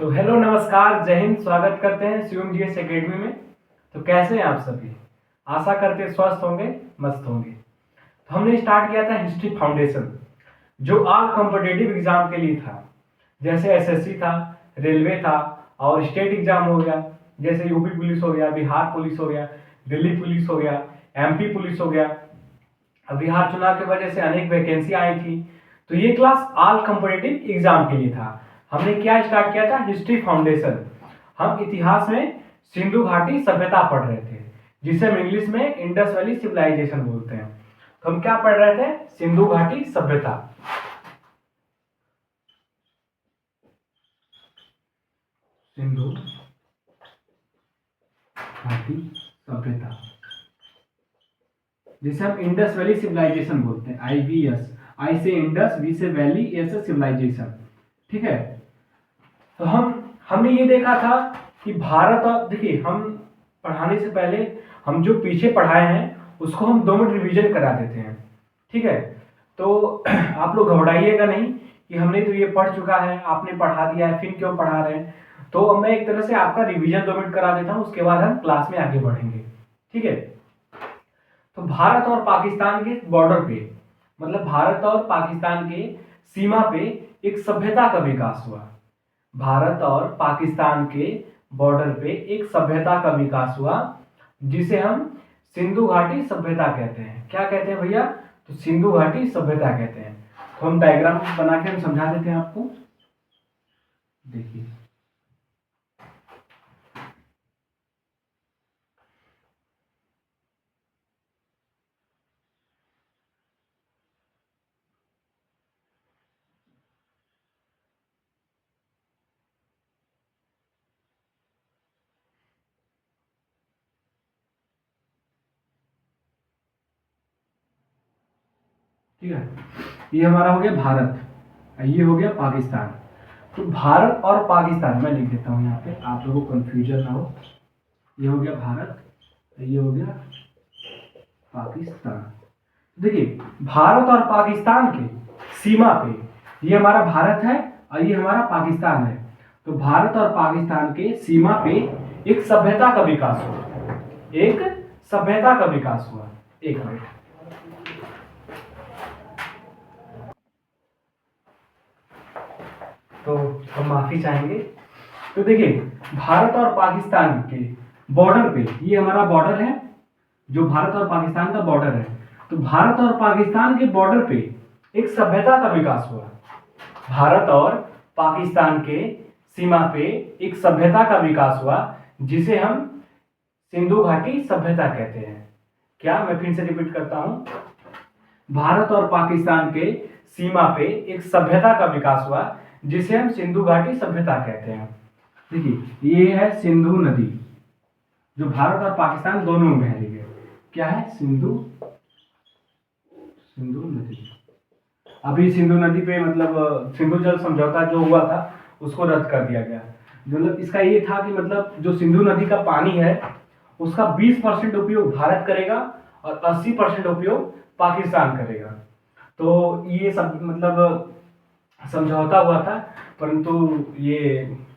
तो हेलो नमस्कार जय हिंद। स्वागत करते हैं शिवम जीएस एकेडमी में। तो कैसे हैं आप सभी? आशा करते स्वस्थ होंगे, मस्त होंगे। तो हमने स्टार्ट किया था हिस्ट्री फाउंडेशन, जो ऑल कॉम्पिटिटिव एग्जाम के लिए था। जैसे एसएससी था, रेलवे था और स्टेट एग्जाम हो गया, जैसे यूपी पुलिस हो गया, बिहार पुलिस हो गया, दिल्ली पुलिस हो गया, एमपी पुलिस हो गया। अब बिहार चुनाव की वजह से अनेक वैकेंसी आई थी। तो ये क्लास ऑल कॉम्पिटिटिव एग्जाम के लिए था। हमने क्या स्टार्ट किया था? History foundation. हम इतिहास में सिंधु घाटी सभ्यता पढ़ रहे थे, जिसे हम इंग्लिश में इंडस वैली सिविलाइजेशन बोलते हैं। तो हम क्या पढ़ रहे थे? सिंधु घाटी सभ्यता। सिंधु घाटी सभ्यता, जिसे हम इंडस वैली सिविलाइजेशन बोलते हैं। IVS, आई से इंडस, वी से वैली, ए से सिविलाइजेशन। ठीक है। तो हमने ये देखा था कि भारत और देखिए, हम पढ़ाने से पहले हम जो पीछे पढ़ाए हैं उसको हम 2 मिनट रिवीजन करा देते हैं। ठीक है। तो आप लोग घबराइएगा नहीं कि हमने तो ये पढ़ चुका है, आपने पढ़ा दिया है, फिर क्यों पढ़ा रहे हैं। तो मैं एक तरह से आपका रिवीजन 2 मिनट करा देता हूँ, उसके बाद हम क्लास में आगे बढ़ेंगे। ठीक है। तो भारत और पाकिस्तान के बॉर्डर पे, मतलब भारत और पाकिस्तान के सीमा पे एक सभ्यता का विकास हुआ। भारत और पाकिस्तान के बॉर्डर पे एक सभ्यता का विकास हुआ, जिसे हम सिंधु घाटी सभ्यता कहते हैं। क्या कहते हैं भैया? तो सिंधु घाटी सभ्यता कहते हैं। तो हम डायग्राम बना के हम समझा देते हैं आपको। देखिए, ठीक है। ये हमारा हो गया भारत, ये हो गया पाकिस्तान। तो भारत और पाकिस्तान मैं लिख देता हूँ यहाँ पे, आप लोगों को कंफ्यूजन ना हो। ये हो गया भारत, ये हो गया पाकिस्तान। देखिए, भारत और पाकिस्तान के सीमा पे ये हमारा भारत है और ये हमारा पाकिस्तान है। तो भारत और पाकिस्तान के सीमा पे एक सभ्यता का विकास हुआ, एक सभ्यता का विकास हुआ। एक मिनट, तो हम माफी चाहेंगे। तो देखिए, भारत और पाकिस्तान के बॉर्डर पे, ये हमारा बॉर्डर है, जो भारत और पाकिस्तान का बॉर्डर है। तो भारत और पाकिस्तान के बॉर्डर पे एक सभ्यता का विकास हुआ। भारत और पाकिस्तान के सीमा पे एक सभ्यता का विकास हुआ, जिसे हम सिंधु घाटी सभ्यता कहते हैं। क्या? मैं फिर से रिपीट करता हूं। भारत और पाकिस्तान के सीमा पे एक सभ्यता का विकास हुआ, जिसे हम सिंधु घाटी सभ्यता कहते हैं। देखिए, ये है सिंधु नदी, जो भारत और पाकिस्तान दोनों में बह रही है। क्या है? सिंधु नदी। अभी सिंधु नदी पे मतलब सिंधु जल समझौता जो हुआ था उसको रद्द कर दिया गया। मतलब इसका ये था कि मतलब जो सिंधु नदी का पानी है उसका 20% उपयोग भारत करेगा और 80% उपयोग पाकिस्तान करेगा। तो ये सब मतलब समझौता हुआ था, परंतु ये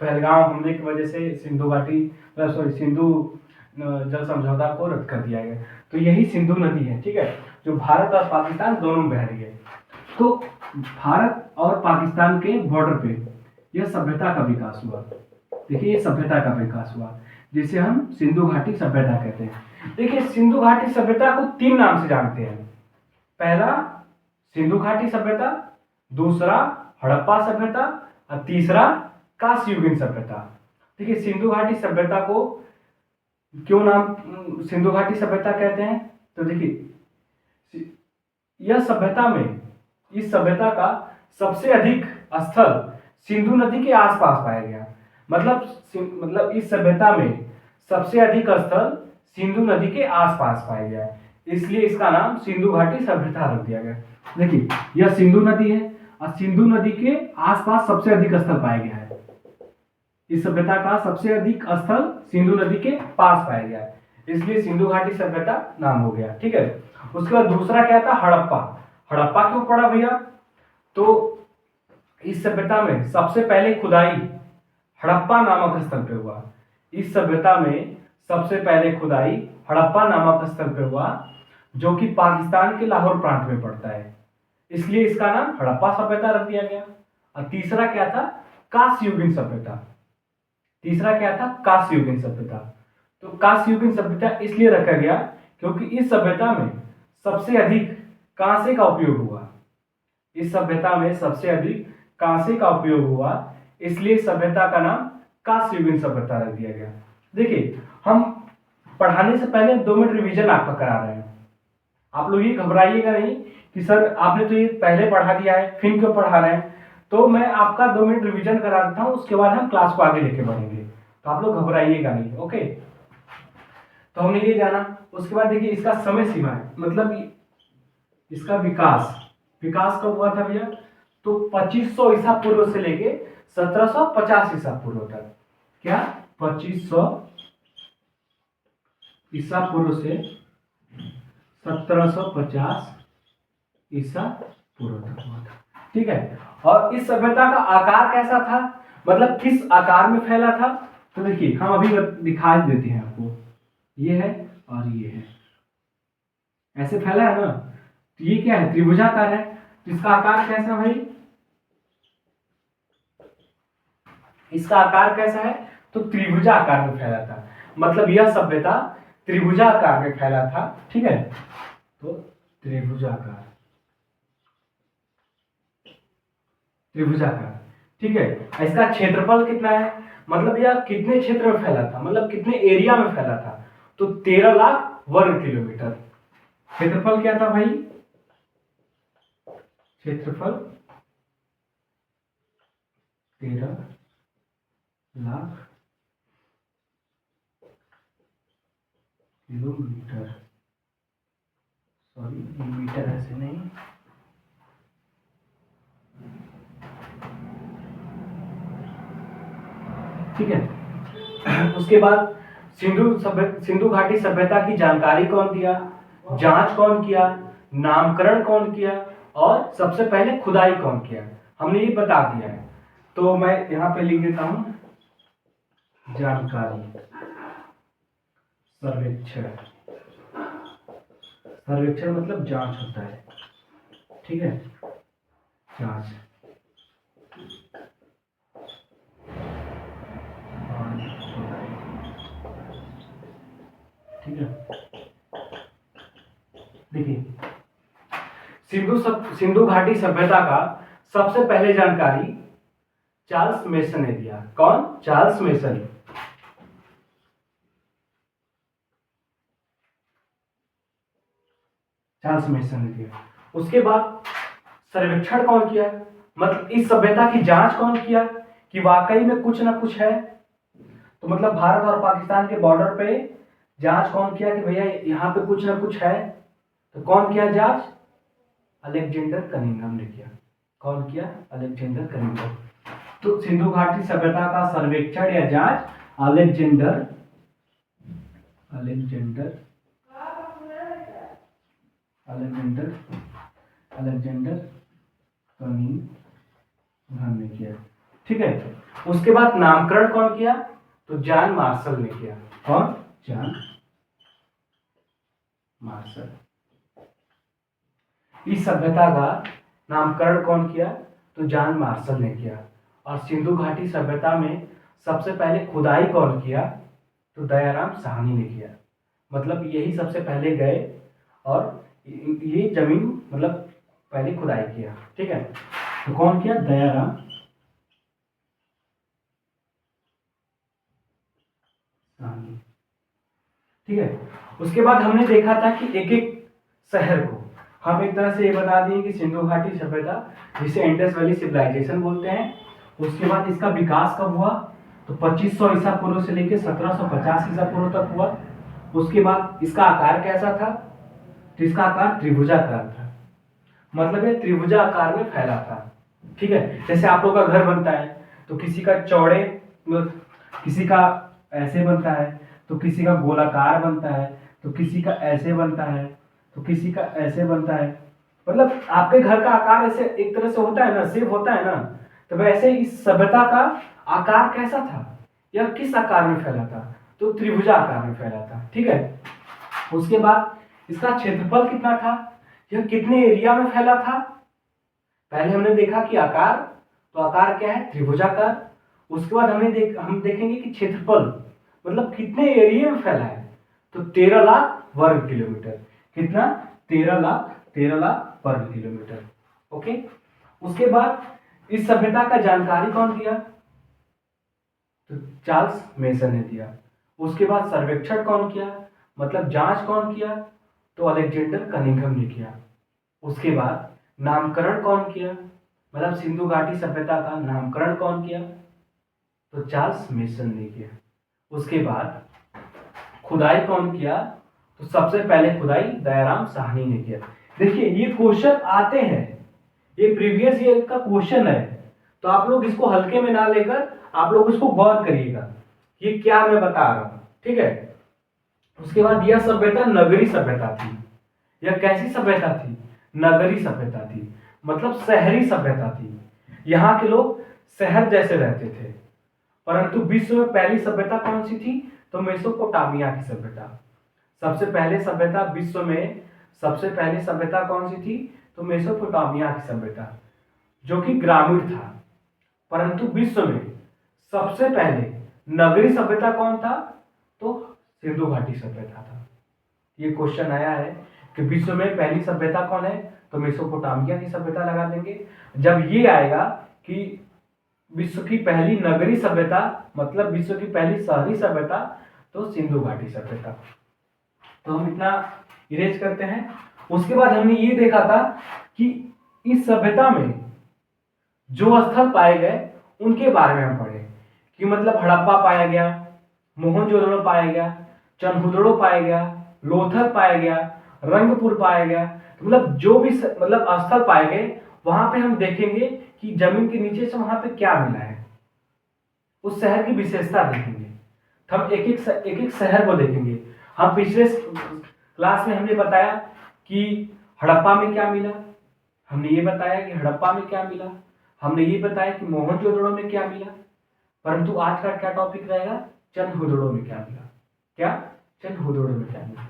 पहलगाम हमले की वजह से सिंधु घाटी, सॉरी, सिंधु जल समझौता को रद्द कर दिया गया। तो यही सिंधु नदी है, ठीक है, जो भारत और पाकिस्तान दोनों में बह रही है। तो भारत और पाकिस्तान के बॉर्डर पे यह सभ्यता का विकास हुआ। देखिए, ये सभ्यता का विकास हुआ, जिसे हम सिंधु घाटी सभ्यता कहते हैं। देखिए, सिंधु घाटी सभ्यता को 3 नाम से जानते हैं। पहला सिंधु घाटी सभ्यता, दूसरा हड़प्पा सभ्यता और तीसरा कांस्ययुगीन सभ्यता। देखिए, सिंधु घाटी सभ्यता को क्यों नाम सिंधु घाटी सभ्यता कहते हैं? तो देखिए, यह सभ्यता में, इस सभ्यता का सबसे अधिक स्थल सिंधु नदी के आसपास पाया गया। मतलब इस सभ्यता में सबसे अधिक स्थल सिंधु नदी के आसपास पाया गया, इसलिए इसका नाम सिंधु घाटी सभ्यता रख दिया गया। देखिए, यह सिंधु नदी है और सिंधु नदी के आसपास सबसे अधिक स्थल पाया गया है। इस सभ्यता का सबसे अधिक स्थल सिंधु नदी के पास पाया गया है, इसलिए सिंधु घाटी सभ्यता नाम हो गया। ठीक है। उसके बाद दूसरा क्या था? हड़प्पा। हड़प्पा क्यों पड़ा भैया? तो इस सभ्यता में सबसे पहले खुदाई हड़प्पा नामक स्थल पे हुआ। इस सभ्यता में सबसे पहले खुदाई हड़प्पा नामक स्थल पे हुआ, जो कि पाकिस्तान के लाहौर प्रांत में पड़ता है, इसलिए इसका नाम हड़प्पा सभ्यता रख दिया गया। और तीसरा क्या था? कांस्ययुगीन सभ्यता। तीसरा क्या था? कांस्ययुगीन सभ्यता। तो कांस्ययुगीन सभ्यता इसलिए रखा गया क्योंकि इस सभ्यता में सबसे अधिक कांसे का उपयोग हुआ। इस सभ्यता में सबसे अधिक कांसे का उपयोग हुआ, इसलिए सभ्यता का नाम कांस्ययुगीन सभ्यता रख दिया गया। देखिए, हम पढ़ाने से पहले 2 मिनट रिवीजन आपका करा रहे हैं। आप लोग ये घबराइएगा नहीं कि सर आपने तो ये पहले पढ़ा दिया है, फिर क्यों पढ़ा रहे हैं। तो मैं आपका 2 मिनट रिवीजन करा देता हूँ, उसके बाद हम क्लास को आगे लेके बढ़ेंगे। तो आप लोग घबराइएगा नहीं, ओके। तो हमने ये जाना। उसके बाद देखिए इसका समय सीमा है, मतलब इसका विकास कब हुआ था भैया? तो 2500 ईसा पूर्व से लेके 1750 ईसा पूर्व तक। क्या? 2500 ईसा पूर्व से 1750 ईसा पूर्व तक हुआ था, ठीक है। और इस सभ्यता का आकार कैसा था, मतलब किस आकार में फैला था? तो देखिए हम अभी दिखा देते हैं आपको। ये है और ये है, ऐसे फैला है ना। तो ये क्या है? त्रिभुजाकार है। तो इसका आकार कैसा भाई? इसका आकार कैसा है? तो त्रिभुजाकार में फैला था, मतलब यह सभ्यता त्रिभुजाकार में फैला था, ठीक है। तो त्रिभुजाकार, ठीक है। इसका क्षेत्रफल कितना है, मतलब यह कितने क्षेत्र में फैला था, मतलब कितने एरिया में फैला था? तो 13 लाख वर्ग किलोमीटर क्षेत्रफल क्या था भाई? क्षेत्रफल 13 लाख किलोमीटर, सॉरी मीटर ऐसे नहीं, ठीक है। उसके बाद सिंधु घाटी सभ्यता की जानकारी कौन दिया, जांच कौन किया, नामकरण कौन किया, और सबसे पहले खुदाई कौन किया, हमने ये बता दिया है। तो मैं यहाँ पे लिख देता हूं जानकारी, सर्वेक्षण। सर्वेक्षण मतलब जांच होता है, ठीक है, जांच। ठीक है, देखिए सिंधु घाटी सभ्यता का सबसे पहले जानकारी चार्ल्स मेसन ने दिया। कौन? Charles mason. चार्ल्स मेसन ने दिया। उसके बाद सर्वेक्षण कौन किया, मतलब इस सभ्यता की जांच कौन किया कि वाकई में कुछ ना कुछ है। तो मतलब भारत और पाकिस्तान के बॉर्डर पे जांच कौन किया कि भैया यहाँ पे कुछ ना कुछ है। तो कौन किया जांच? अलेक्जेंडर कनिंघम ने किया। कौन किया? Alexander Cunningham. तो सिंधु घाटी सभ्यता का सर्वेक्षण या जांच अलेक्जेंडर कनिंघम ने किया, ठीक है। उसके बाद नामकरण कौन किया? तो जॉन मार्शल ने किया। कौन? John Marshall. इस सभ्यता का नामकरण कौन किया? तो जॉन मार्शल ने किया। और सिंधु घाटी सभ्यता में सबसे पहले खुदाई कौन किया? तो दयाराम साहनी ने किया। मतलब यही सबसे पहले गए और ये जमीन मतलब पहले खुदाई किया, ठीक है। तो कौन किया? दयाराम साहनी, ठीक है। उसके बाद हमने देखा था कि एक एक शहर को हम एक तरह से ये बता दिए कि सिंधु घाटी सभ्यता, जिसे इंडस वैली सिविलाइजेशन बोलते हैं। उसके बाद इसका विकास कब हुआ? तो 2500 ईसा पूर्व से लेकर 1750 ईसा पूर्व तक हुआ। उसके बाद इसका आकार कैसा था? तो इसका आकार त्रिभुजाकार था, मतलब ये त्रिभुजाकार में फैला था, ठीक है। जैसे आप लोग का घर बनता है तो किसी का चौड़े, किसी का ऐसे बनता है, तो किसी का गोलाकार बनता है, तो किसी का ऐसे बनता है, तो किसी का ऐसे बनता है। मतलब आपके घर का आकार ऐसे एक तरह से होता है ना, शेप होता है ना। तो वैसे इस सभ्यता का आकार कैसा था, यह किस आकार में फैला था, तो त्रिभुजाकार में फैला था। ठीक है, उसके बाद इसका क्षेत्रफल कितना था, यह कितने एरिया में फैला था। पहले हमने देखा कि आकार, तो आकार क्या है, त्रिभुजाकार। उसके बाद हम देखेंगे कि क्षेत्रफल मतलब कितने एरिया में फैला है, तो 13 लाख वर्ग किलोमीटर। कितना, 13 लाख वर्ग किलोमीटर। ओके, उसके बाद इस सभ्यता का जानकारी कौन दिया, तो चार्ल्स मेसन ने दिया। उसके बाद सर्वेक्षण कौन किया, मतलब जांच कौन किया, तो अलेक्जेंडर कनिंघम ने किया। उसके बाद नामकरण कौन किया, मतलब सिंधु घाटी सभ्यता का नामकरण कौन किया, तो चार्ल्स मेसन ने किया। उसके बाद खुदाई कौन किया, तो सबसे पहले खुदाई दयाराम साहनी ने किया। देखिए ये क्वेश्चन आते हैं, ये प्रीवियस ईयर का क्वेश्चन है, तो आप लोग इसको हल्के में ना लेकर आप लोग इसको गौर करिएगा, ये क्या मैं बता रहा हूं। ठीक है, उसके बाद यह सभ्यता नगरी सभ्यता थी। यह कैसी सभ्यता थी, नगरी सभ्यता थी, मतलब शहरी सभ्यता थी। यहाँ के लोग शहर जैसे रहते थे। परंतु विश्व में पहली सभ्यता कौन सी थी, तो मेसोपोटामिया की सभ्यता। सबसे पहले सभ्यता विश्व में, सबसे पहली सभ्यता कौन सी थी, तो मेसोपोटामिया की सभ्यता, जो कि ग्रामीण था। परंतु विश्व में सबसे पहले नगरी सभ्यता कौन था, तो सिंधु घाटी सभ्यता था। ये क्वेश्चन आया है कि विश्व में पहली सभ्यता कौन है, तो मेसोपोटामिया की सभ्यता लगा देंगे। जब ये आएगा कि विश्व की पहली नगरी सभ्यता, मतलब विश्व की पहली शहरी सभ्यता, तो सिंधु घाटी सभ्यता। तो हम इतना इरेज करते हैं। उसके बाद हमने ये देखा था कि इस सभ्यता में जो स्थल पाए गए उनके बारे में हम पढ़े, कि मतलब हड़प्पा पाया गया, मोहनजोदड़ो पाया गया, चनहुदड़ो पाया गया, लोथल पाया गया, रंगपुर पाया गया। तो मतलब जो भी मतलब स्थल पाए गए, वहां पे हम देखेंगे कि जमीन के नीचे से वहां पे क्या मिला है, उस शहर की विशेषता देखेंगे। तो हम एक एक शहर को देखेंगे। हम पिछले क्लास में हमने बताया कि हड़प्पा में क्या मिला, हमने ये बताया कि हड़प्पा में क्या मिला, हमने ये बताया कि मोहनजोदड़ो में क्या मिला। परंतु आज का क्या टॉपिक रहेगा, चनहुदड़ो में क्या मिला, क्या चनहुदड़ो में क्या मिला।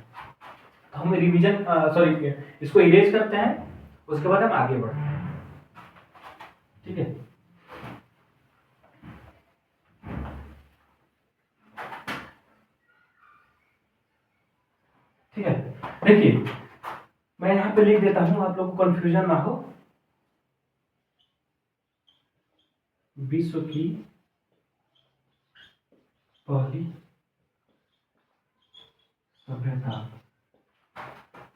तो हम रिवीजन सॉरी इसको इरेज करते हैं, उसके बाद हम आगे बढ़ते हैं। ठीक है, ठीक है। देखिए मैं यहाँ पे लिख देता हूं, आप लोग को कंफ्यूजन ना हो। विश्व की पहली सभ्यता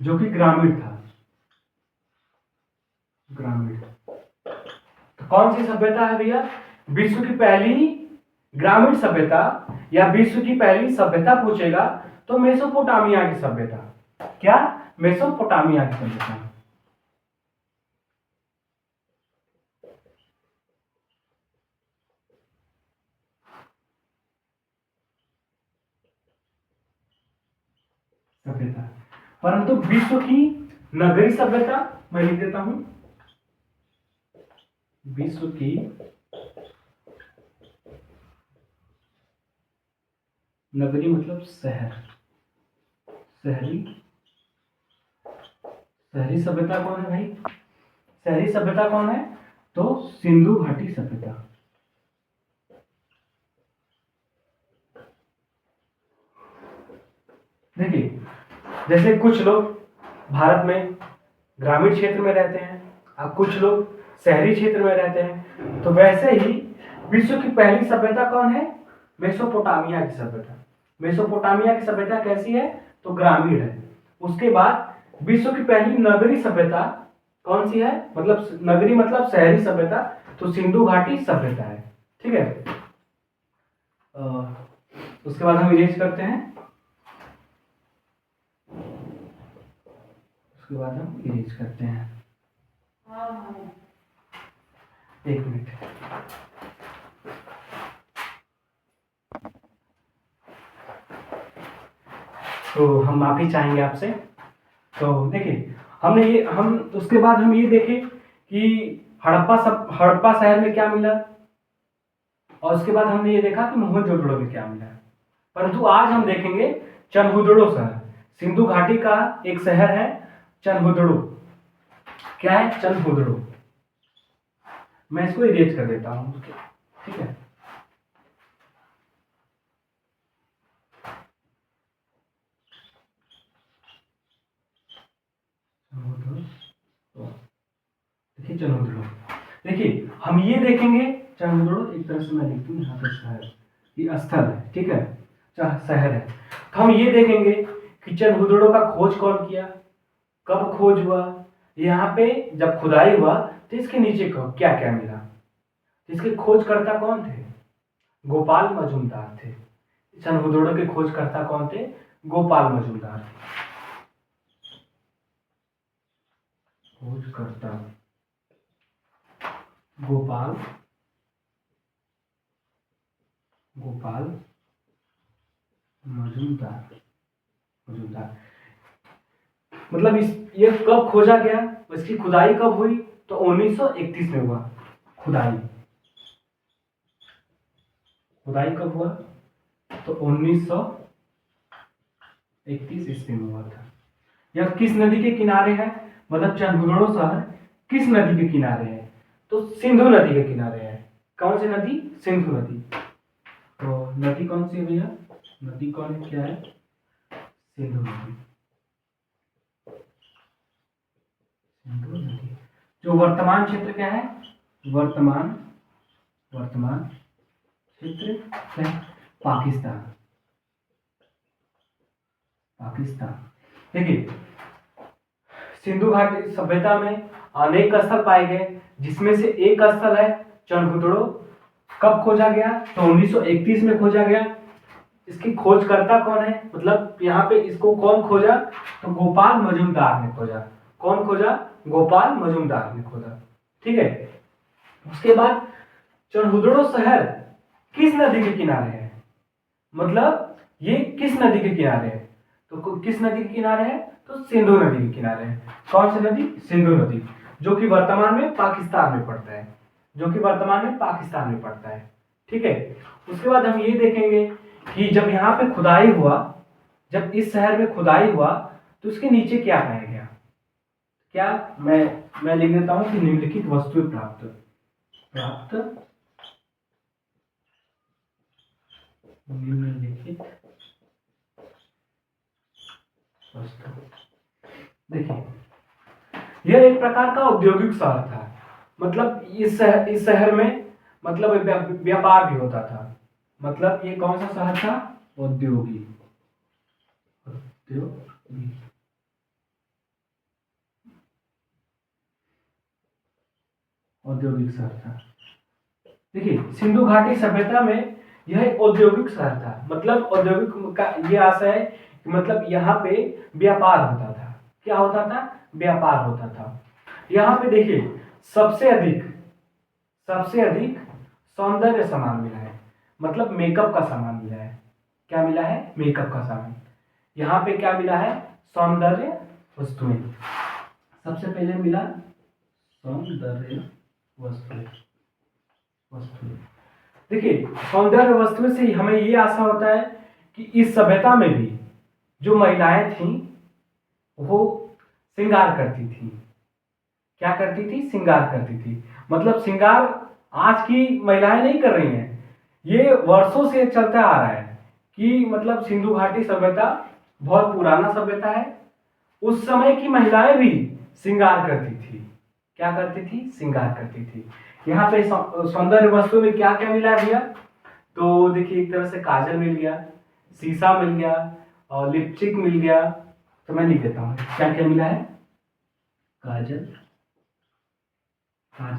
जो कि ग्रामीण था, ग्रामीण। तो कौन सी सभ्यता है भैया, विश्व की पहली ग्रामीण सभ्यता या विश्व की पहली सभ्यता पूछेगा तो मेसोपोटामिया की सभ्यता। क्या, मेसोपोटामिया की सभ्यता। सभ्यता, परंतु विश्व की नगरी सभ्यता मैं लिख देता हूं, विश्व की नगरी मतलब शहर, शहरी, शहरी सभ्यता कौन है भाई, शहरी सभ्यता कौन है, तो सिंधु घाटी सभ्यता। देखिए जैसे कुछ लोग भारत में ग्रामीण क्षेत्र में रहते हैं, अब कुछ लोग शहरी क्षेत्र में रहते हैं, तो वैसे ही विश्व की पहली सभ्यता कौन है, मेसोपोटामिया की सभ्यता। मेसोपोटामिया की सभ्यता कैसी है, तो ग्रामीण है। उसके बाद विश्व की पहली नगरी सभ्यता कौन सी है, मतलब नगरी मतलब शहरी सभ्यता, तो सिंधु घाटी सभ्यता है। ठीक है, उसके बाद हम इरेज करते हैं, उसके बाद हम इरेज करते हैं। एक मिनट, तो हम माफी चाहेंगे आपसे। तो देखिए हम उसके बाद हम ये देखें कि हड़प्पा शहर में क्या मिला, और उसके बाद हमने ये देखा कि मोहनजोदड़ो में क्या मिला। परंतु आज हम देखेंगे चनहुदड़ो शहर, सिंधु घाटी का एक शहर है चनहुदड़ो। क्या है चनहुदड़ो, मैं इसको इरेज कर देता हूं, ठीक है। देखिए चनहुदड़ो, देखिए हम ये देखेंगे चनहुदड़ो, एक तरह से मैं लिख दूं यहाँ पे शहर, ये स्थल है, ठीक है, शहर है। तो हम ये देखेंगे कि चनहुदड़ो का खोज कौन किया, कब खोज हुआ, यहाँ पे जब खुदाई हुआ तो इसके नीचे क्या क्या मिला, इसके खोजकर्ता कौन थे, गोपाल मजूमदार थे। चनहुदड़ो के खोजकर्ता कौन थे, गोपाल मजूमदार थे। खोजकर्ता गोपाल मजूमदार। मतलब ये कब खोजा गया, इसकी खुदाई कब हुई, तो 1931 में हुआ खुदाई कब हुआ, तो 1931 ईस्वी में हुआ था। यह किस नदी के किनारे है, मतलब चनहुदड़ो शहर किस नदी के किनारे है, तो सिंधु नदी के किनारे है। कौन सी नदी, सिंधु नदी। तो नदी कौन सी है भैया, नदी कौन है, क्या है, सिंधु नदी। सिंधु नदी जो वर्तमान क्षेत्र क्या है, वर्तमान क्षेत्र क्या है, पाकिस्तान। देखिए सिंधु घाटी सभ्यता में अनेक स्थल पाए गए, जिसमें से एक स्थल है चनहुदड़ो। कब खोजा गया, तो 1931 में खोजा गया। इसकी खोजकर्ता कौन है, मतलब यहाँ पे इसको कौन खोजा, तो गोपाल मजूमदार ने खोजा। कौन खोजा, गोपाल मजूमदार ने खोजा, ठीक है। उसके बाद चनहुदड़ो शहर किस नदी के किनारे है, मतलब ये किस नदी के किनारे है, तो किस नदी के किनारे है, तो सिंधु नदी के किनारे है। कौन सी नदी, सिंधु नदी, जो कि वर्तमान में पाकिस्तान में पड़ता है, ठीक है। उसके बाद हम ये देखेंगे कि जब यहाँ पे खुदाई हुआ, जब इस शहर में खुदाई हुआ, तो उसके नीचे क्या पाया गया, क्या, मैं लिख देता हूं कि निम्नलिखित वस्तुएं प्राप्त निम्नलिखित वस्तु। देखिए यह एक प्रकार का औद्योगिक शहर था, मतलब इस शहर में मतलब व्यापार भी होता था, मतलब ये कौन सा शहर था, औद्योगिक शहर था। देखिए सिंधु घाटी सभ्यता में यह एक औद्योगिक शहर था, मतलब औद्योगिक का ये आशय है कि मतलब यहाँ पे व्यापार होता था। क्या होता था, व्यापार होता था। यहाँ पे देखिए सबसे अधिक सौंदर्य सामान मिला है, मतलब मेकअप का सामान मिला है। क्या मिला है, मेकअप का सामान। यहाँ पे क्या मिला है, सौंदर्य वस्तुएं। सबसे पहले मिला सौंदर्य वस्तुएं। देखिए सौंदर्य वस्तुओं से हमें ये आशा होता है कि इस सभ्यता में भी जो महिलाएं थीं वो श्रृंगार करती थी। क्या करती थी, श्रृंगार करती थी। मतलब श्रृंगार आज की महिलाएं नहीं कर रही हैं, ये वर्षों से चलता आ रहा है कि मतलब सिंधु घाटी सभ्यता बहुत पुराना सभ्यता है। उस समय की महिलाएं भी श्रृंगार करती थी। क्या करती थी, श्रृंगार करती थी। यहाँ पे सौंदर्य वस्तु में क्या क्या मिला है भैया, तो देखिए एक तरह से काजल मिल गया, शीशा मिल गया और लिपस्टिक मिल गया। तो मैं लिख देता हूँ क्या क्या मिला है, काजल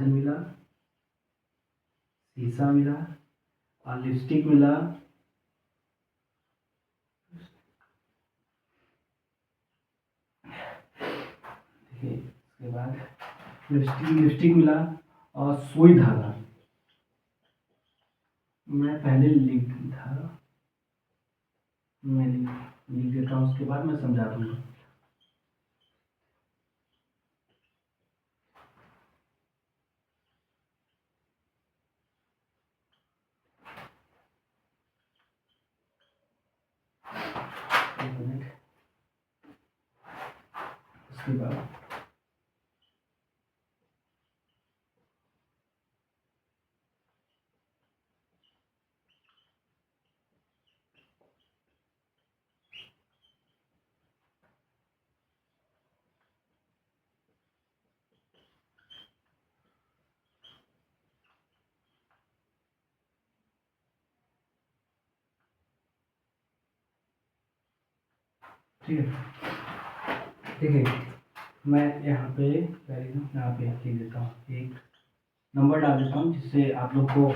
मिला, शीशा मिला और लिपस्टिक मिला। देखिए इसके बाद लिपस्टिक मिला और सुई धागा। मैं पहले लिख देता हूँ, उसके बाद मैं समझा दूंगा। उसके बाद ठीक है, देखिए मैं यहाँ पे यहाँ पे लिख देता हूँ, एक नंबर डाल देता हूँ जिससे आप लोग को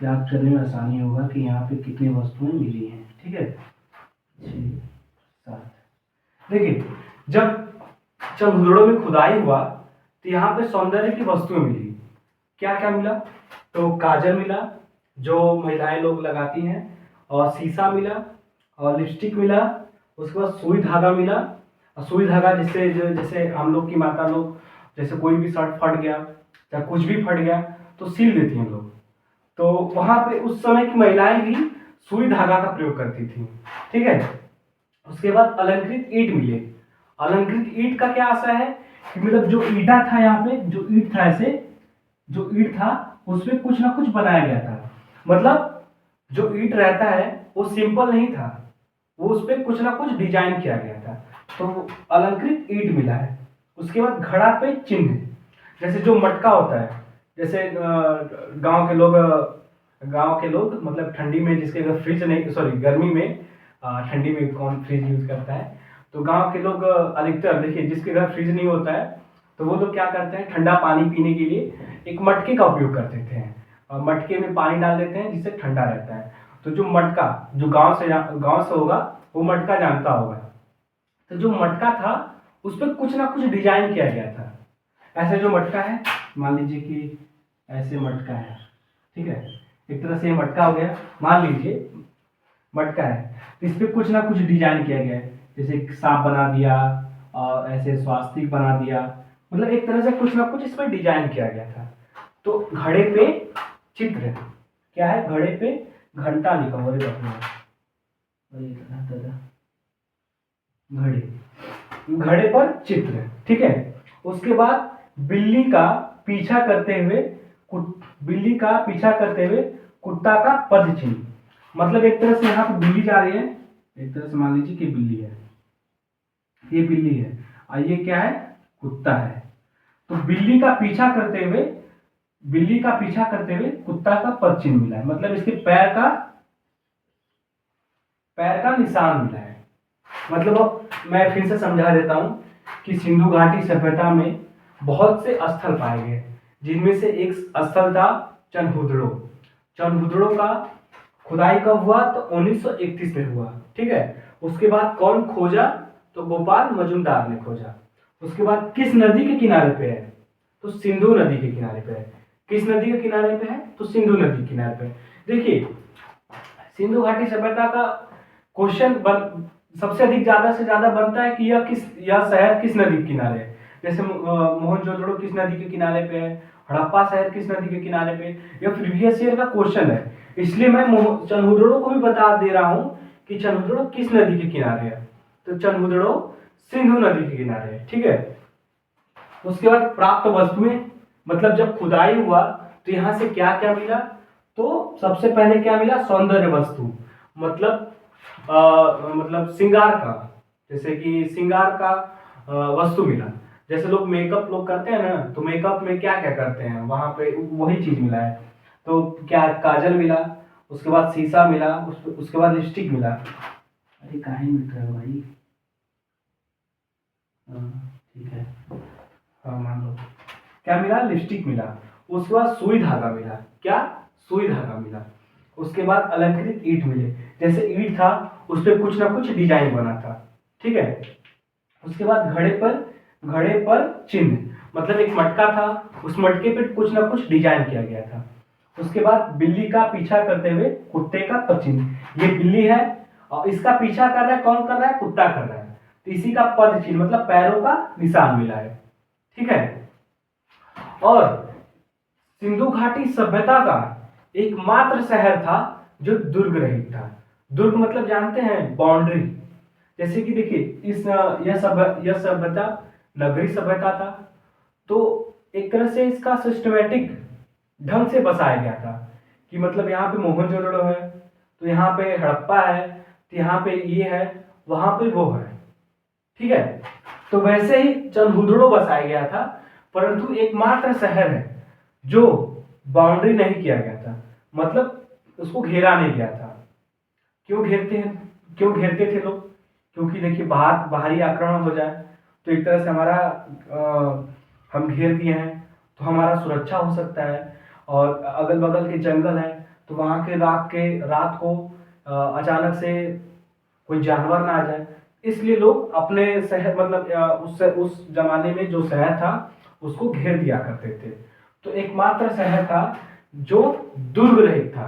याद करने में आसानी होगा कि यहाँ पे कितनी वस्तुएं मिली हैं। ठीक है, 6 7। देखिए जब चंहुदड़ों में खुदाई हुआ तो यहाँ पे सौंदर्य की वस्तुएं मिली। क्या क्या मिला? तो काजल मिला जो महिलाएं लोग लगाती हैं, और शीशा मिला, और लिपस्टिक मिला, उसके बाद सुई धागा मिला। और सुई धागा जिससे जैसे हम लोग की माता लोग जैसे कोई भी शर्ट फट गया या कुछ भी फट गया तो सिल देती हैं लोग, तो वहां पे उस समय की महिलाएं भी सुई धागा का प्रयोग करती थी। ठीक है, उसके बाद अलंकृत ईंट मिले। अलंकृत ईंट का क्या आशा है कि मतलब जो ईंटा था, यहाँ पे जो ईंट था, ऐसे जो ईंट था उसमें कुछ ना कुछ बनाया गया था। मतलब जो ईंट रहता है वो सिंपल नहीं था, वो उस पर कुछ ना कुछ डिजाइन किया गया था, तो अलंकृत ईंट मिला है। उसके बाद घड़ा पे चिन्ह, जैसे जो मटका होता है, जैसे गांव के लोग मतलब ठंडी में जिसके घर फ्रिज नहीं, सॉरी गर्मी में, ठंडी में कौन फ्रिज यूज करता है, तो गांव के लोग अधिकतर देखिए जिसके घर फ्रिज नहीं होता है तो वो लोग क्या करते हैं, ठंडा पानी पीने के लिए एक मटके का उपयोग करते थे, और मटके में पानी डाल देते हैं जिससे ठंडा रहता है। तो जो मटका, जो गांव से होगा वो मटका जानता होगा, तो जो मटका था उस पर कुछ ना कुछ डिजाइन किया गया था। ऐसे जो मटका है, मान लीजिए कि ऐसे मटका है, ठीक है, एक तरह से ये मटका हो गया, मान लीजिए मटका है, इस पे कुछ ना कुछ डिजाइन किया गया है, जैसे सांप बना दिया और ऐसे स्वास्तिक बना दिया, मतलब एक तरह से कुछ ना कुछ इस पर डिजाइन किया गया था। तो घड़े पे चित्र क्या है, घड़े पे घंटा लिखा हुआ है, घड़े पर चित्र। ठीक है, उसके बाद बिल्ली का पीछा करते हुए कुत्ता का पद चिन्ह, मतलब एक तरह से यहाँ पे बिल्ली जा रही है, एक तरह से मान लीजिए कि बिल्ली है, ये बिल्ली है और ये क्या है, कुत्ता है। तो बिल्ली का पीछा करते हुए कुत्ता का पद चिन्ह मिला है, मतलब इसके पैर का निशान मिला है। मतलब मैं फिर से समझा देता हूं कि सिंधु घाटी सभ्यता में बहुत से स्थल पाए गए, जिनमें से एक स्थल था चनहुदड़ो का खुदाई कब हुआ, तो 1931 में हुआ। ठीक है, उसके बाद कौन खोजा, तो गोपाल मजुमदार ने खोजा। उसके बाद किस नदी के किनारे पे है, तो सिंधु नदी के किनारे पे है। किस नदी के किनारे पे है, तो सिंधु नदी के किनारे पे है। देखिए सिंधु घाटी सभ्यता का क्वेश्चन सबसे अधिक ज्यादा से ज्यादा बनता है कि यह शहर किस नदी के किनारे है। जैसे मोहनजोदड़ो किस नदी के किनारे पे है, हड़प्पा शहर किस नदी के किनारे पे, यह प्रीवियस ईयर का क्वेश्चन है, इसलिए मैं चनहुदड़ो को भी बता दे रहा हूं कि चनहुदड़ो किस नदी के किनारे है, तो चनहुदड़ो सिंधु नदी के किनारे है। ठीक है, उसके बाद प्राप्त वस्तुएं, मतलब जब खुदाई हुआ तो यहाँ से क्या क्या मिला, तो सबसे पहले क्या मिला, सौंदर्य वस्तु, मतलब श्रृंगार का, जैसे कि श्रृंगार का वस्तु मिला। जैसे लोग मेकअप लोग करते हैं ना, तो मेकअप में क्या क्या करते हैं, वहां पे वही चीज मिला है। तो क्या, काजल मिला, उसके बाद शीशा मिला, उसके बाद लिपस्टिक मिला। अरे कहाँ मिल रहा है भाई, ठीक है, हाँ मान लो क्या मिला, लिपस्टिक मिला। उसके बाद सुई धागा मिला, क्या, सुई धागा मिला। उसके बाद अलंकृत ईंट मिले, जैसे ईंट था उस पर कुछ ना कुछ डिजाइन बना था। ठीक है, उसके बाद घड़े पर चिन्ह, मतलब एक मटका था, उस मटके पे कुछ ना कुछ डिजाइन किया गया था। उसके बाद बिल्ली का पीछा करते हुए कुत्ते का पद चिन्ह, ये बिल्ली है और इसका पीछा कर रहा है, कौन कर रहा है, कुत्ता कर रहा है, तो इसी का पद चिन्ह मतलब पैरों का निशान मिला है। ठीक है, और सिंधु घाटी सभ्यता का एकमात्र शहर था जो दुर्ग रहित था। दुर्ग मतलब जानते हैं, बाउंड्री। जैसे कि देखिए यह सभ्यता नगरी सभ्यता था। तो एक तरह से इसका सिस्टमेटिक ढंग से बसाया गया था कि मतलब यहाँ पे मोहनजोदड़ो है, तो यहाँ पे हड़प्पा है, तो यहाँ पे ये है, वहां पे वो है। ठीक है, तो वैसे ही चंदहुदड़ो बसाया गया था, परंतु एकमात्र शहर है जो बाउंड्री नहीं किया गया था, मतलब उसको घेरा नहीं गया था। क्यों घेरते हैं, क्यों घेरते थे लोग? क्योंकि देखिए बाहरी आक्रमण हो जाए तो एक तरह से हमारा हम घेर दिए हैं तो हमारा सुरक्षा हो सकता है, और अगल बगल के जंगल है तो वहाँ के रात को अचानक से कोई जानवर ना आ जाए, इसलिए लोग अपने शहर मतलब उस जमाने में जो शहर था उसको घेर दिया करते थे। तो एकमात्र शहर था जो दुर्ग रहित था।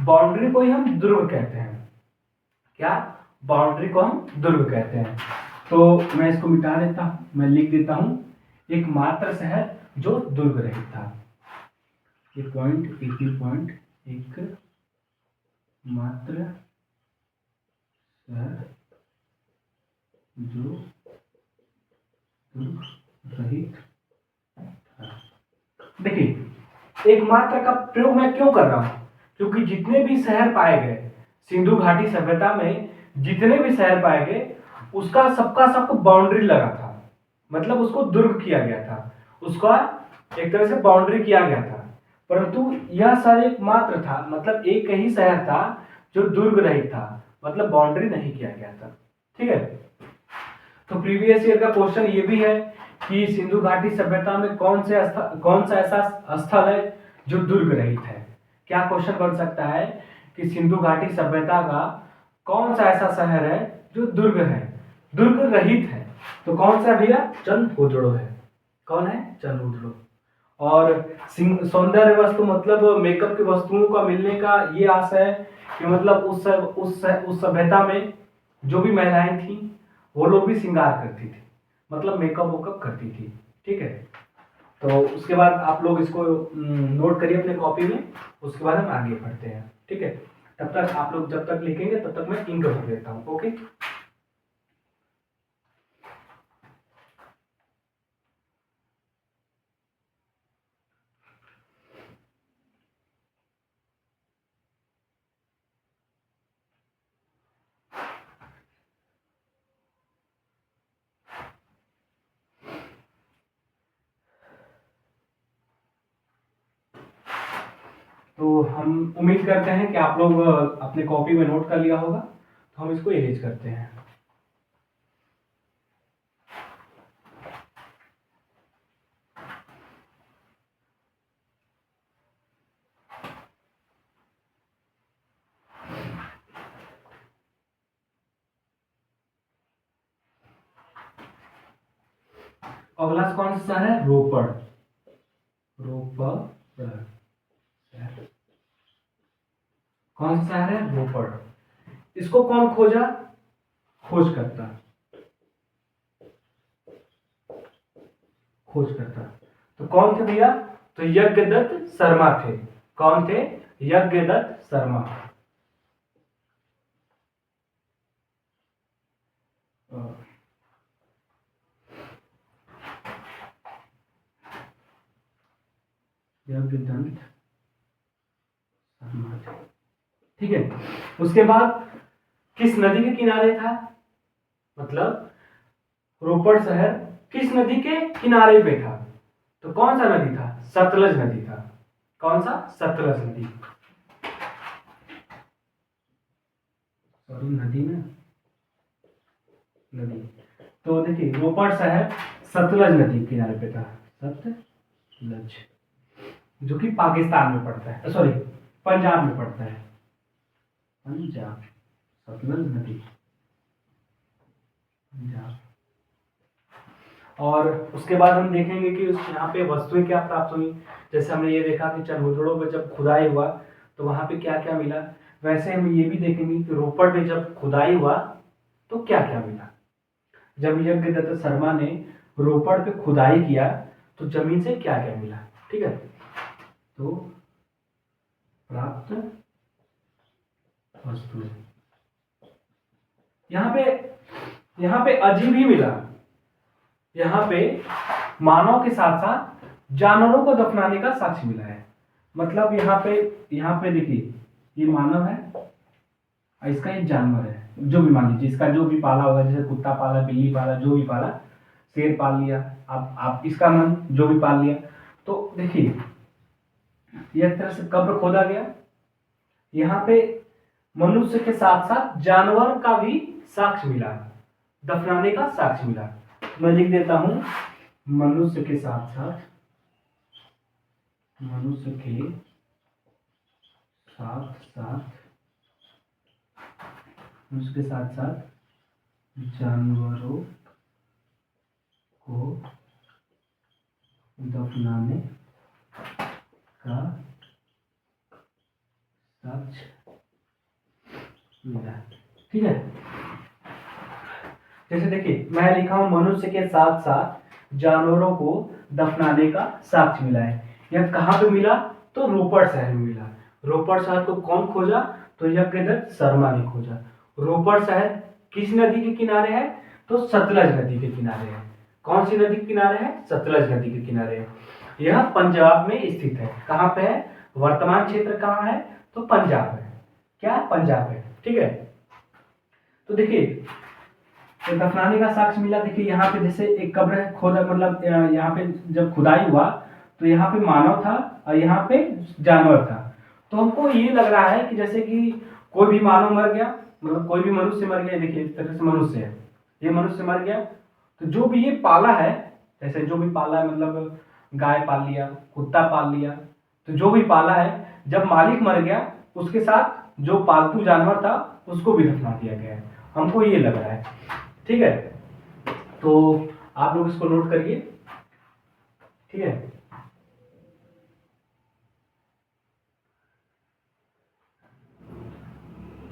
बाउंड्री को ही हम दुर्ग कहते हैं। क्या? बाउंड्री को हम दुर्ग कहते हैं। तो मैं इसको मिटा देता हूं, मैं लिख देता हूं एकमात्र शहर जो दुर्ग रहित था। ये पॉइंट एक मात्र शहर जो दुर्ग रहित था। देखिए एकमात्र का प्रयोग मैं क्यों कर रहा हूं, क्योंकि जितने भी शहर पाए गए सिंधु घाटी सभ्यता में, जितने भी शहर पाए गए उसका सबको बाउंड्री लगा था, मतलब उसको दुर्ग किया गया था, उसका एक तरह से बाउंड्री किया गया था। परंतु यह शहर एकमात्र था, मतलब एक ही शहर था जो दुर्ग रहित था, मतलब बाउंड्री नहीं किया गया था। ठीक है, तो प्रीवियस ईयर का क्वेश्चन ये भी है कि सिंधु घाटी सभ्यता में कौन सा ऐसा स्थल है जो दुर्ग रहित है। क्या क्वेश्चन बन सकता है कि सिंधु घाटी सभ्यता का कौन सा ऐसा शहर है जो दुर्ग है, दुर्ग रहित है? तो कौन सा भैया? चंदहुदड़ो है। कौन है? चंदहुदड़ो। और सौंदर्य वस्तु मतलब मेकअप की वस्तुओं का मिलने का ये आशा है कि मतलब उस सभ्यता में जो भी महिलाएं थी वो लोग भी श्रृंगार करती थी, मतलब मेकअप वोकअप करती थी। ठीक है, तो उसके बाद आप लोग इसको नोट करिए अपने कॉपी में, उसके बाद हम आगे बढ़ते हैं। ठीक है, तब तक आप लोग जब तक लिखेंगे तब तक मैं इंक भर देता हूँ। ओके, तो हम उम्मीद करते हैं कि आप लोग अपने कॉपी में नोट कर लिया होगा, तो हम इसको इरेज करते हैं। अगला कौन सा शहर है? रोपड़। रोपड़ कौन सा शहर है? रोपड़। इसको कौन खोजा? खोजकर्ता। खोजकर्ता तो कौन थे भैया? तो यज्ञदत्त शर्मा थे। कौन थे? यज्ञदत्त शर्मा। यज्ञदत्त शर्मा थे। ठीक है, उसके बाद किस नदी के किनारे था? मतलब रोपड़ शहर किस नदी के किनारे पे था? तो कौन सा नदी था? सतलज नदी था। कौन सा? सतलज नदी। सॉरी, नदी में नदी। तो देखिए रोपड़ शहर सतलज नदी के किनारे पे था। सतलज जो कि पाकिस्तान में पड़ता है, सॉरी पंजाब में पड़ता है। पंजाब, सतलज नदी पंजाब। और उसके बाद हम देखेंगे कि यहाँ पे वस्तुएं क्या प्राप्त हुई। जैसे हमने ये देखा कि चंदहुदड़ो में जब खुदाई हुआ तो वहां पे क्या क्या मिला, वैसे हम ये भी देखेंगे कि रोपड़ में जब खुदाई हुआ तो क्या क्या मिला। जब यज्ञदत्त शर्मा ने रोपड़ पे खुदाई किया तो जमीन से क्या क्या मिला। ठीक है, तो प्राप्त वस्तुएं यहाँ पे अजीब ही मिला। यहाँ पे मानव के साथ साथ जानवरों को दफनाने का साक्ष्य मिला है। मतलब यहाँ पे देखिए, ये मानव है और इसका एक जानवर है, जो भी मान लीजिए, इसका जो भी पाला होगा, जैसे कुत्ता पाला, बिल्ली पाला, जो भी पाला, शेर पाल लिया, आप इसका मन जो भी पाल लिया। तो देखिए, एक तरह से कब्र खोदा गया, यहाँ पे मनुष्य के साथ साथ जानवर का भी साक्ष्य मिला, दफनाने का साक्ष्य मिला। मैं लिख देता हूं, मनुष्य के साथ साथ जानवरों को दफनाने का साक्ष्य मिला। ठीक है, जैसे देखिए, मैं लिखा हूं मनुष्य के साथ साथ जानवरों को दफनाने का साक्ष्य मिला है। यह कहाँ पे मिला? तो रोपड़ शहर में मिला। रोपड़ शहर को कौन खोजा? तो यज्ञदत्त शर्मा ने खोजा। रोपड़ शहर किस नदी के किनारे है? तो सतलज नदी के किनारे है। कौन सी नदी के किनारे है? सतलज नदी के किनारे है। यह पंजाब में स्थित है। कहाँ पे है? वर्तमान क्षेत्र कहाँ है? तो पंजाब है। क्या? पंजाब है। ठीक है, तो देखिए, तो दफनाने का साक्ष्य मिला। देखिए, यहाँ पे जैसे एक कब्र है खोदा, मतलब यहाँ पे जब खुदाई हुआ तो यहाँ पे मानव था और यहाँ पे जानवर था। तो हमको ये लग रहा है कि जैसे कि कोई भी मानव मर गया, मतलब कोई भी मनुष्य मर गया। देखिए, इस तरह से मनुष्य है, ये मनुष्य मर गया, तो जो भी ये पाला है, जैसे जो भी पाला है, मतलब गाय पाल लिया, कुत्ता पाल लिया, तो जो भी पाला है, जब मालिक मर गया उसके साथ जो पालतू जानवर था उसको भी दफना दिया गया है। हमको ये लग रहा है। ठीक है, तो आप लोग इसको नोट करिए। ठीक है,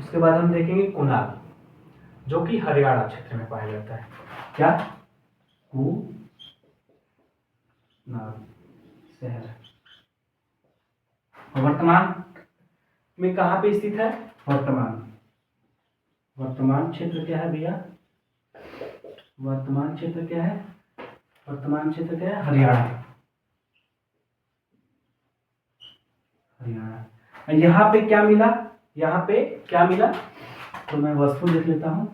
उसके बाद हम देखेंगे कुनाल, जो कि हरियाणा क्षेत्र में पाया जाता है। क्या? कुनाल शहर वर्तमान में कहाँ पे स्थित है? वर्तमान क्षेत्र क्या है भैया? वर्तमान क्षेत्र क्या है? वर्तमान क्षेत्र क्या है? हरियाणा। यहाँ पे क्या मिला? यहाँ पे क्या मिला? तो मैं वस्तु लिख लेता हूं,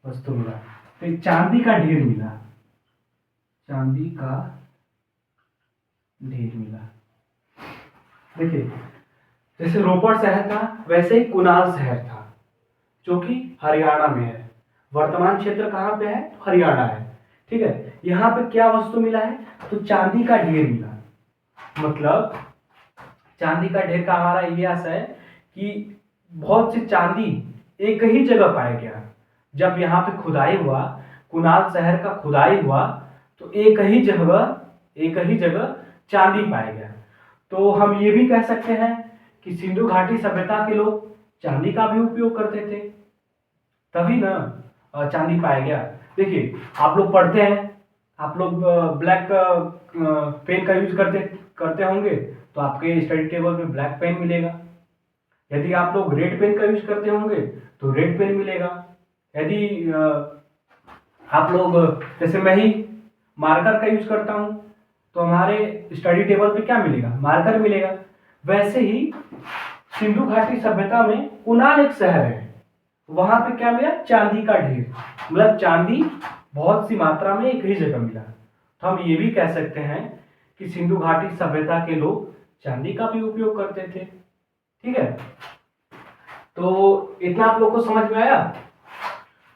वस्तु मिला। तो एक चांदी का ढेर मिला, चांदी का ढेर मिला। देखिए, जैसे रोपड़ शहर था वैसे ही कुनाल शहर था, जो कि हरियाणा में है। वर्तमान क्षेत्र कहाँ पे है? हरियाणा है। ठीक है, यहाँ पे क्या वस्तु मिला है? तो चांदी का ढेर मिला। मतलब चांदी का ढेर का हमारा ये आशय है कि बहुत सी चांदी एक ही जगह पाया गया। जब यहाँ पे खुदाई हुआ, कुनाल शहर का खुदाई हुआ, तो एक ही जगह चांदी पाया गया। तो हम ये भी कह सकते हैं कि सिंधु घाटी सभ्यता के लोग चांदी का भी उपयोग करते थे, तभी ना चांदी पाया गया। देखिए, आप लोग पढ़ते हैं, आप लोग ब्लैक पेन का यूज करते होंगे, तो आपके स्टडी टेबल पे ब्लैक पेन मिलेगा। यदि आप लोग रेड पेन का यूज करते होंगे तो रेड पेन मिलेगा। यदि आप लोग, जैसे मैं ही मार्कर का यूज करता हूं, तो हमारे स्टडी टेबल पे क्या मिलेगा? मार्कर मिलेगा। वैसे ही सिंधु घाटी सभ्यता में कुनाल एक शहर है, वहां पे क्या मिला? चांदी का ढेर। मतलब चांदी बहुत सी मात्रा में एक ही जगह मिला। तो हम ये भी कह सकते हैं कि सिंधु घाटी सभ्यता के लोग चांदी का भी उपयोग करते थे। ठीक है, तो इतना आप लोग को समझ में आया?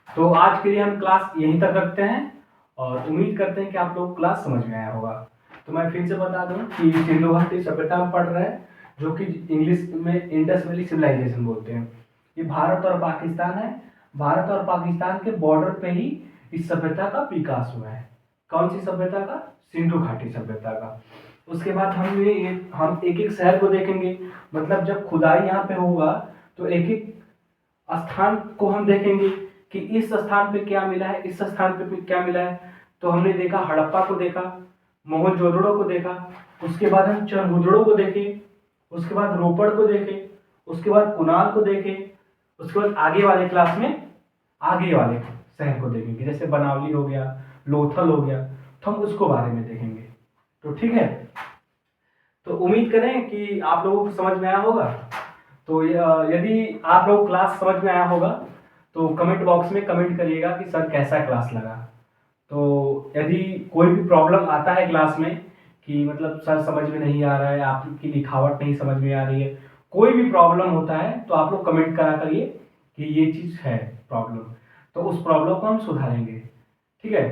तो आज के लिए हम क्लास यहीं तक रखते हैं और उम्मीद करते हैं कि आप लोग क्लास समझ में आया होगा। तो मैं फिर से बता दूं कि सिंधु घाटी सभ्यता में पढ़ रहे हैं, जो कि इंग्लिश में इंडस वैली सिविलाइजेशन बोलते हैं। ये भारत और पाकिस्तान है। भारत और पाकिस्तान के बॉर्डर पे ही इस सभ्यता का विकास हुआ है। कौन सी सभ्यता का? सिंधु घाटी सभ्यता का। उसके बाद हम एक एक शहर को देखेंगे। मतलब जब खुदाई यहाँ पे होगा तो एक एक स्थान को हम देखेंगे कि इस स्थान पे क्या मिला है, इस स्थान पे क्या मिला है। तो हमने देखा, हड़प्पा को देखा, मोहनजोदड़ो को देखा, उसके बाद हम चरहुदड़ो को देखे, उसके बाद रोपड़ को देखे, उसके बाद कुनाल को देखे, उसके बाद आगे वाले शहर को देखेंगे, जैसे बनावली हो गया, लोथल हो गया, तो हम उसको बारे में देखेंगे। तो ठीक है, तो उम्मीद करें कि आप लोगों को समझ में आया होगा। तो यदि आप लोग क्लास समझ में आया होगा तो कमेंट बॉक्स में कमेंट करिएगा कि सर कैसा क्लास लगा। तो यदि कोई भी प्रॉब्लम आता है क्लास में कि मतलब सर समझ में नहीं आ रहा है, आपकी लिखावट नहीं समझ में आ रही है, कोई भी प्रॉब्लम होता है तो आप लोग कमेंट करा करिए कि ये चीज़ है प्रॉब्लम, तो उस प्रॉब्लम को हम सुधारेंगे। ठीक है,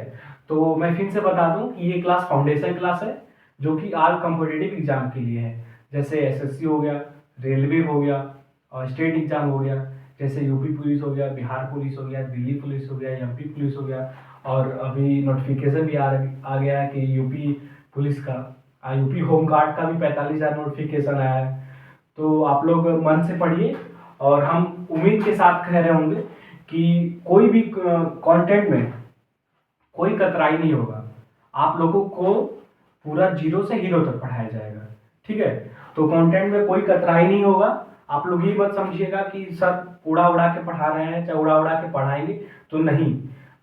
तो मैं फिर से बता दूं कि ये क्लास फाउंडेशन क्लास है जो कि ऑल कॉम्पिटिटिव एग्जाम के लिए है, जैसे एसएससी हो गया, रेलवे हो गया और स्टेट एग्जाम हो गया, जैसे यूपी पुलिस हो गया, बिहार पुलिस हो गया, दिल्ली पुलिस हो गया, एमपी पुलिस हो गया, और अभी नोटिफिकेशन भी आ गया है कि यूपी पुलिस का, यूपी होम गार्ड का भी 45,000 नोटिफिकेशन आया है। तो आप लोग मन से पढ़िए और हम उम्मीद के साथ कह रहे होंगे कि कोई भी कंटेंट में कोई कतराई नहीं होगा, आप लोगों को पूरा जीरो से हीरो तक पढ़ाया जाएगा। ठीक है, तो कंटेंट में कोई कतराई नहीं होगा। आप लोग ये मत समझिएगा कि सर उड़ा उड़ा के पढ़ा रहे हैं, चाहे उड़ा उड़ा के पढ़ाएंगे, तो नहीं।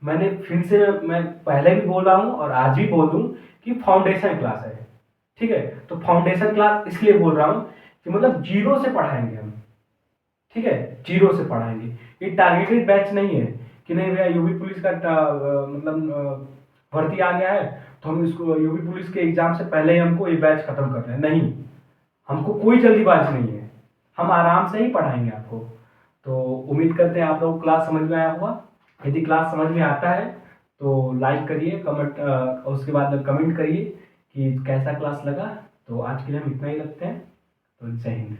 मैंने फिर से, मैं पहले भी बोल रहा हूँ और आज भी बोल दूँ कि फाउंडेशन क्लास है। ठीक है, तो फाउंडेशन क्लास इसलिए बोल रहा हूँ कि मतलब जीरो से पढ़ाएंगे हम। ठीक है, जीरो से पढ़ाएंगे। ये टारगेटेड बैच नहीं है कि नहीं भैया यूपी पुलिस का मतलब भर्ती आ गया है तो हम इसको यूपी पुलिस के एग्जाम से पहले ही हमको ये बैच खत्म करना है, नहीं। हमको कोई जल्दीबाजी नहीं है, हम आराम से ही पढ़ाएंगे आपको। तो उम्मीद करते हैं आप लोग क्लास समझ में आया होगा। यदि क्लास समझ में आता है तो लाइक करिए, कमेंट, उसके बाद कमेंट करिए कि कैसा क्लास लगा। तो आज के लिए हम इतना ही रखते हैं। तो जय हिंद।